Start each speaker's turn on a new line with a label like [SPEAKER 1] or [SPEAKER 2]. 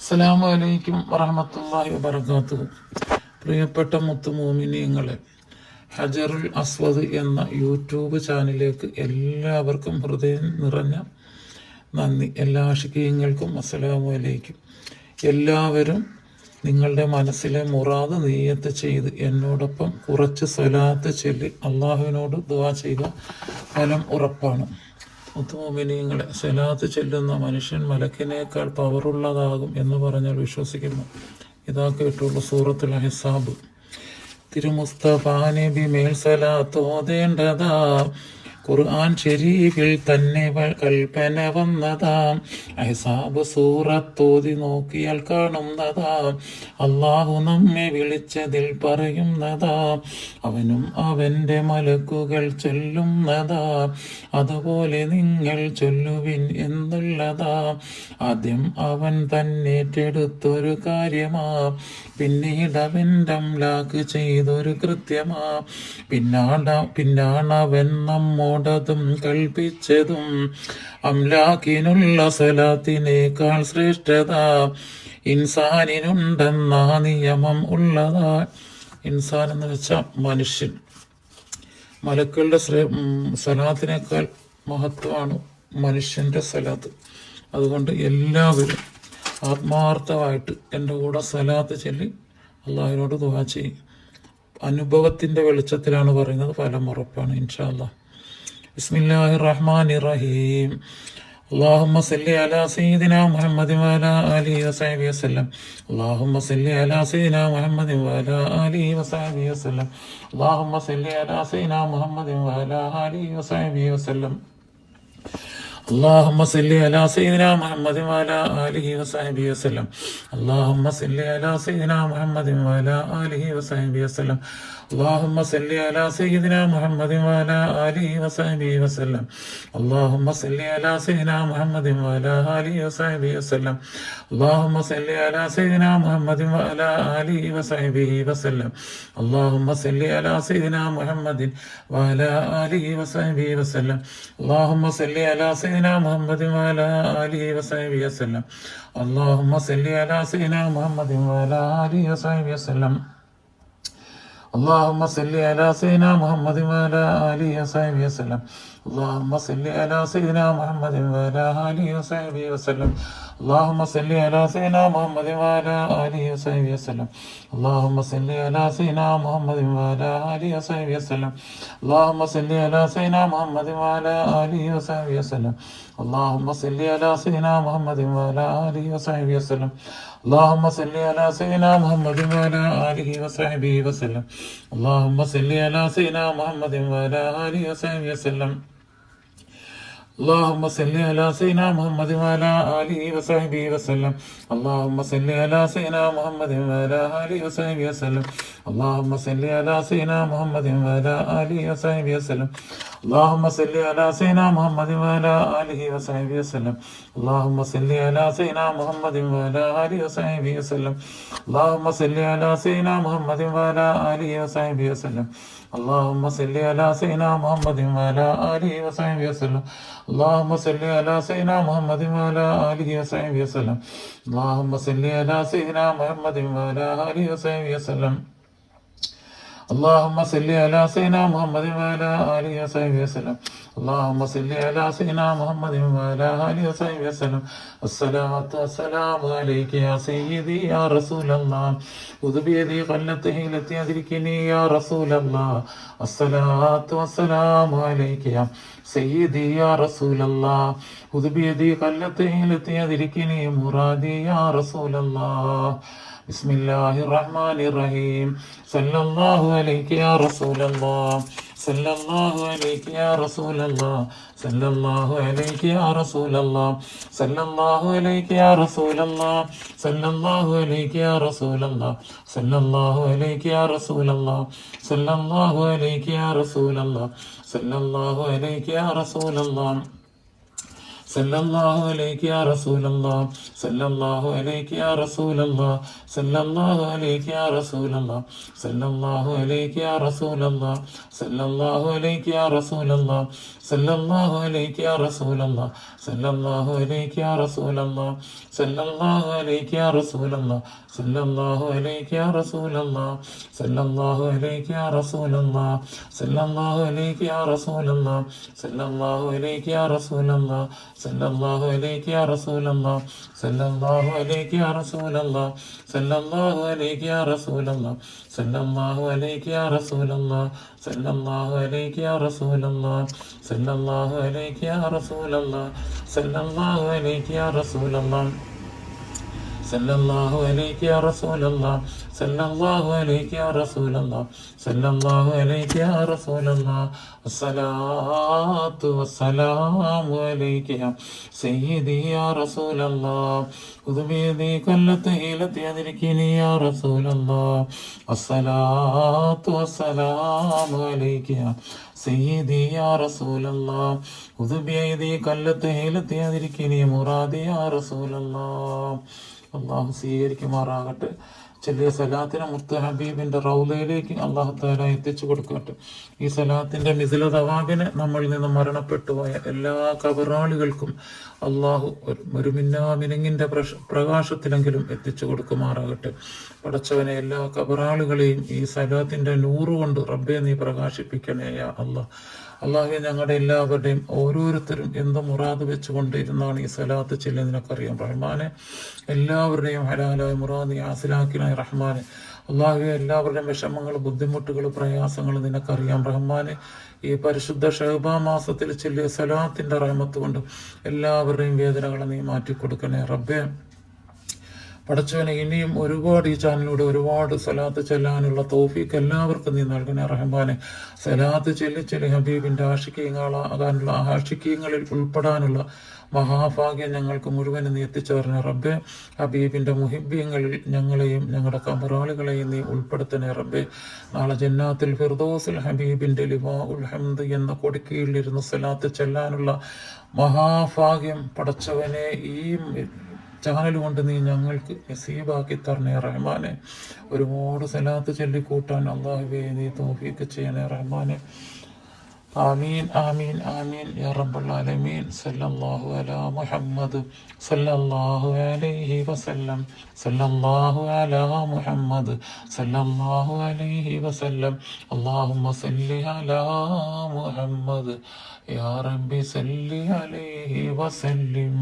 [SPEAKER 1] അസ്സലാമു അലൈക്കും വറഹ്മത്തുള്ളാഹി വബറകാതുഹു. പ്രിയപ്പെട്ട മുത്തുമോമിനീങ്ങളെ, ഹജറുൽ അസ്വദ് എന്ന യൂട്യൂബ് ചാനലിലേക്ക് എല്ലാവർക്കും ഹൃദയം നിറഞ്ഞ നന്ദി. എല്ലാ ആശികീങ്ങൾക്കും അസ്സലാമു അലൈക്കും. എല്ലാവരും നിങ്ങളുടെ മനസ്സിലെ മുറാദ് നിയ്യത്ത് ചെയ്ത് എന്നോടൊപ്പം കുറച്ച് സ്വലാത്ത് ചൊല്ലി അള്ളാഹുവിനോട് ദുആ ചെയ്യുക. ഫലം ഉറപ്പാണ്. മുത്തുമോമിനീങ്ങളെ, സ്വലാത്ത് ചൊല്ലുന്ന മനുഷ്യൻ മലക്കിനേക്കാൾ പവറുള്ളതാകും എന്ന് പറഞ്ഞാൽ വിശ്വസിക്കുന്നു. ഇതാ കേട്ടുള്ള സൂറത്തുൽ അഹ്സാബ്. തിരുമുസ്തഫാ നബി മേൽ സ്വലാത്ത് ഓതേണ്ടതാ, ഖുർആൻ ഷരീഫിൽ തന്നെ കൽപ്പന വന്നതാ. അഹ്സാബ് സൂറത്തോതി നോക്കിയാൽ കാണുന്നതാ, അള്ളാഹു നമ്മെ വിളിച്ചതിൽ പറയുന്നതാ. അവനും അവന്റെ മലക്കുകൾ ചൊല്ലുന്നതാ, അതുപോലെ നിങ്ങൾ ചൊല്ലുവിൻ എന്നുള്ളതാ. ആദ്യം അവൻ തന്നേറ്റെടുത്തൊരു കാര്യമാ, പിന്നീട് അവൻ്റെ അംലാക്ക് ചെയ്തൊരു കൃത്യമാ. പിന്നാണവൻ നമ്മോടതും കൽപ്പിച്ചതും, അംലാക്കിനുള്ള സ്വലാത്തിനേക്കാൾ ശ്രേഷ്ഠത ഇൻസാനിനുണ്ടെന്ന നിയമം ഉള്ളതാ. ഇൻസാൻ എന്ന് വെച്ചാൽ മനുഷ്യൻ. മലക്കുകളുടെ സ്വലാത്തിനേക്കാൾ മഹത്വമാണ് മനുഷ്യന്റെ സ്വലാത്ത്. അതുകൊണ്ട് എല്ലാവരും ആത്മാർത്ഥമായിട്ട് എൻ്റെ കൂടെ സ്വലാത്ത് ചൊല്ലി അള്ളാഹുവിനോട് ദുആ ചെയ്യും. അനുഭവത്തിന്റെ വെളിച്ചത്തിലാണ് പറയുന്നത്, ഫലം ഉറപ്പാണ് ഇൻഷാ അല്ലാഹ്. ബിസ്മില്ലാഹിർ റഹ്മാനിർ റഹീം. اللهم صل على سيدنا محمد وعلى آله وصحبه وسلم. اللهم صل على سيدنا محمد وعلى آله وصحبه وسلم. اللهم صل على سيدنا محمد وعلى آله وصحبه وسلم. اللهم صل على سيدنا محمد وعلى آله وصحبه وسلم. اللهم صل على سيدنا محمد وعلى آله وصحبه وسلم. اللهم صل على سيدنا محمد وعلى آله وصحبه وسلم. اللهم صل على سيدنا محمد وعلى آله وصحبه وسلم. اللهم صل على سيدنا محمد وعلى آله وصحبه وسلم. اللهم صل على سيدنا محمد وعلى آله وصحبه وسلم. اللهم صل على سيدنا محمد وعلى آله وصحبه وسلم. اللهم صل على سيدنا محمد وعلى آله وصحبه وسلم. اللهم صل على سيدنا محمد وعلى آله وصحبه وسلم. اللهم صل على سيدنا محمد وعلى آله وصحبه وسلم. اللهم صل على سيدنا محمد وعلى آله وصحبه وسلم. اللهم صل على سيدنا محمد وعلى آله وصحبه وسلم. اللهم صل على سيدنا محمد وعلى آله وصحبه وسلم. اللهم صل على سيدنا محمد وعلى آله وصحبه وسلم. اللهم صل على سيدنا محمد وعلى آله وصحبه وسلم. اللهم صل على سيدنا محمد وعلى آله وصحبه وسلم. اللهم صل على سيدنا محمد وعلى آله وصحبه وسلم. اللهم صل على سيدنا محمد وعلى آله وصحبه وسلم. اللهم صل على سيدنا محمد وعلى آله وصحبه وسلم. اللهم صل على سيدنا محمد وعلى آله وصحبه وسلم. اللهم صل على سيدنا محمد وعلى آله وصحبه وسلم. اللهم صل على سيدنا محمد وعلى آله وصحبه وسلم. اللهم صل على سيدنا محمد وعلى آله وصحبه وسلم. اللهم صل على سيدنا محمد وعلى آله وصحبه وسلم. اللهم صل على سيدنا محمد وعلى آله وصحبه وسلم. اللهم صل على سيدنا محمد وعلى آله وصحبه وسلم. اللهم صل على سيدنا محمد وعلى آله وصحبه وسلم. الصلاة والسلام عليك يا سيدي يا رسول الله. خذ بيدي قلت حيلتي أدركني يا رسول الله. الصلاة والسلام عليك يا سيدي يا رسول الله. خذ بيدي قلت حيلتي أدركني مرادي يا رسول الله. بسم الله الرحمن الرحيم. صلى الله عليك يا رسول الله. صلى الله عليك يا رسول الله. صلى الله عليك يا رسول الله. صلى الله عليك يا رسول الله. صلى الله عليك يا رسول الله. صلى الله عليك يا رسول الله. صلى الله عليك يا رسول الله. صلى الله عليك يا رسول الله. صلى الله عليك يا رسول الله. صلى الله عليك يا رسول الله. صلى الله عليك يا رسول الله. صلى الله عليك يا رسول الله. صلى الله عليك يا رسول الله. സല്ലല്ലാഹു അലൈഹി യാ റസൂലല്ലാഹ് സല്ലല്ലാഹു അലൈഹി യാ റസൂലല്ലാഹ് സല്ലല്ലാഹു അലൈഹി യാ റസൂലല്ലാഹ് സല്ലല്ലാഹു അലൈഹി യാ റസൂലല്ലാഹ് സല്ലല്ലാഹു അലൈഹി യാ റസൂലല്ലാഹ് സല്ലല്ലാഹു അലൈഹി യാ റസൂലല്ലാഹ് സല്ലല്ലാഹു അലൈഹി യാ റസൂലല്ലാഹ് സല്ലല്ലാഹു അലൈഹി യാ റസൂലല്ലാഹ് സല്ലല്ലാഹു അലൈഹി യാ റസൂലല്ലാഹ് സല്ലല്ലാഹു അലൈഹി യാ റസൂലല്ലാഹ് സല്ലല്ലാഹു അലൈഹി യാ റസൂലല്ലാഹ് സല്ലല്ലാഹു അലൈഹി യാ റസൂലല്ലാഹ് സല്ലല്ലാഹു അലൈഹി യാ റസൂലല്ലാഹ് സല്ലല്ലാഹു അലൈഹി യാ റസൂലല്ലാഹ് സല്ലല്ലാഹു അലൈഹി യാ റസൂലല്ലാഹ് സല്ലല്ലാഹു അലൈഹി യാ റസൂലല്ലാഹ് സല്ലല്ലാഹു അലൈഹി യാ റസൂലല്ലാഹ് അസ്സലാത്തു വസ്സലാമു അലൈക യാ സയ്യിദി യാ റസൂലല്ലാഹ് ഖുദ് ബിയദി ഖല്ലത്ത് ഹീലത്തി അദ്രികിനി യാ റസൂലല്ലാഹ് അസ്സലാത്തു വസ്സലാമു അലൈക യാ സയ്യിദി യാ റസൂലല്ലാഹ് ഖുദ് ബിയദി ഖല്ലത്ത് ഹീലത്തി അദ്രികിനി മുറാദി യാ റസൂലല്ലാഹ്. അള്ളാഹു സ്വീകരിക്കുമാറാകട്ടെ. ചെറിയ സലാത്തിനെ മുത്ത് ഹബീബിന്റെ റൗലയിലേക്ക് അള്ളാഹു താല എത്തിച്ചു കൊടുക്കട്ടെ. ഈ സലാത്തിന്റെ മിസില തവാബിനെ നമ്മളിൽ നിന്ന് മരണപ്പെട്ടു പോയ എല്ലാ കബറാളികൾക്കും അള്ളാഹു ഒരു മിന്നാമിനുങ്ങിന്റെ പ്രകാശത്തിലെങ്കിലും എത്തിച്ചു കൊടുക്കുമാറാകട്ടെ. പടച്ചവനെ എല്ലാ കബറാളികളെയും ഈ സലാത്തിന്റെ നൂറ് കൊണ്ട് റബ്ബെ നീ പ്രകാശിപ്പിക്കണേ യാ അള്ളാഹ്. അള്ളാഹെ ഞങ്ങളുടെ എല്ലാവരുടെയും ഓരോരുത്തരും എന്ത് മുറാദ് വെച്ചുകൊണ്ടിരുന്നാണ് ഈ സലാത്ത് ചെല്ലി നിനക്കറിയാം റഹ്മാനെ. എല്ലാവരുടെയും ഹലാലായ മുറാദ് നീ ഹാസിലാക്കിനായി റഹ്മാനെ. അള്ളാഹു എല്ലാവരുടെയും വിഷമങ്ങൾ, ബുദ്ധിമുട്ടുകൾ, പ്രയാസങ്ങൾ നിനക്കറിയാം റഹ്മാനെ. ഈ പരിശുദ്ധ ഷഹബാ മാസത്തിൽ ചെല്ലിയ സലാത്തിന്റെ റഹ്മത്ത് കൊണ്ട് എല്ലാവരുടെയും വേദനകളെ നീ മാറ്റിക്കൊടുക്കണേ റബ്ബേ. പടച്ചവനെ ഇനിയും ഒരുപാട് ഈ ചാനലിലൂടെ ഒരുപാട് സലാത്ത് ചെല്ലാനുള്ള തൗഫീഖ് എല്ലാവർക്കും നീ നൽകണേ റഹ്മാനെ. സലാത്ത് ചെല്ലി ഹബീബിന്റെ ആഷിക്കീങ്ങളാകാനുള്ള ആഷിക്കീങ്ങളിൽ ഉൾപ്പെടാനുള്ള മഹാഭാഗ്യം ഞങ്ങൾക്ക് മുഴുവനും നീ എത്തിച്ചേർന്ന റബ്ബെ. ഹബീബിന്റെ മുഹിബ്യങ്ങളിൽ ഞങ്ങളെയും ഞങ്ങളുടെ കബറാളികളെയും നീ ഉൾപ്പെടുത്തണേ റബ്ബെ. നാളെ ജന്നാത്തിൽ ഫിർദൗസിൽ ഹബീബിന്റെ ലിവാ ഉൽ ഹംദ് എന്ന കൊടിക്കീഴിലിരുന്ന് സലാത്ത് ചെല്ലാനുള്ള മഹാഭാഗ്യം പടച്ചവനെ ഈ ചാനൽ കൊണ്ട് നീ ഞങ്ങൾക്ക് നസീബാക്കി തരണേ റഹ്മാനെ. ഒരുപാട് സലാത്ത് ചൊല്ലിക്കൂട്ടാൻ അള്ളാഹുവേ നീ തൗഫീഖ് ചെയ്യണേ റഹ്മാനെ. ആമീൻ ആമീൻ ആമീൻ യാ റബ്ബൽ ആലമീൻ. സല്ലല്ലാഹു അലാ മുഹമ്മദ് സല്ലല്ലാഹു അലൈഹി വസല്ലം സല്ലല്ലാഹു അലാ മുഹമ്മദ് സല്ലല്ലാഹു അലൈഹി വസല്ലം. അല്ലാഹുമ്മ സല്ലി അലാ മുഹമ്മദ് യാ റബ്ബി സല്ലി അലൈഹി വസല്ലം.